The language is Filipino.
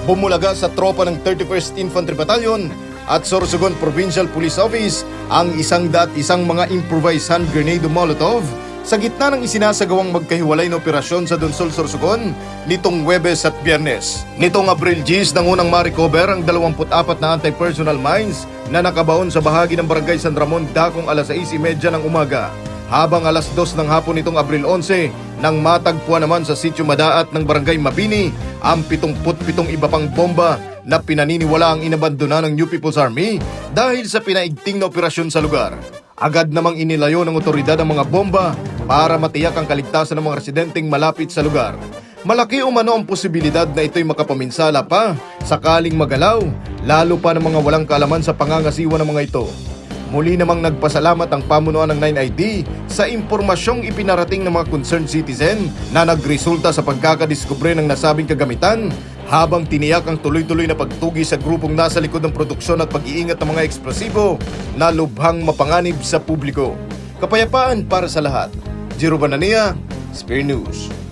bumulaga sa tropa ng 31st Infantry Battalion at Sorsogon Provincial Police Office ang isang mga improvised hand grenade Molotov sa gitna ng isinasagawang magkahiwalay na operasyon sa Donsol, Sorsogon nitong Huwebes at Biyernes. Nitong Abril 10 nang unang ma-recover ang 24 na anti-personnel mines na nakabaon sa bahagi ng Barangay San Ramon dakong alas 6:30 ng umaga. Habang alas 2 ng hapon nitong Abril 11 nang matagpuan naman sa Sitio Madaat ng Barangay Mabini ang 77 iba pang bomba na pinaniniwala ang inabandona ng New People's Army dahil sa pinaigting na operasyon sa lugar. Agad namang inilayo ng otoridad ang mga bomba para matiyak ang kaligtasan ng mga residenteng malapit sa lugar. Malaki umano ang posibilidad na ito'y makapaminsala pa sakaling magalaw, lalo pa ng mga walang kaalaman sa pangangasiwa ng mga ito. Muli namang nagpasalamat ang pamunuan ng 9ID sa impormasyong ipinarating ng mga concerned citizen na nagresulta sa pagkakadiskubre ng nasabing kagamitan habang tiniyak ang tuloy-tuloy na pagtugi sa grupong nasa likod ng produksyon at pag-iingat ng mga eksplosibo na lubhang mapanganib sa publiko. Kapayapaan para sa lahat. Jiro Banania, Spear News.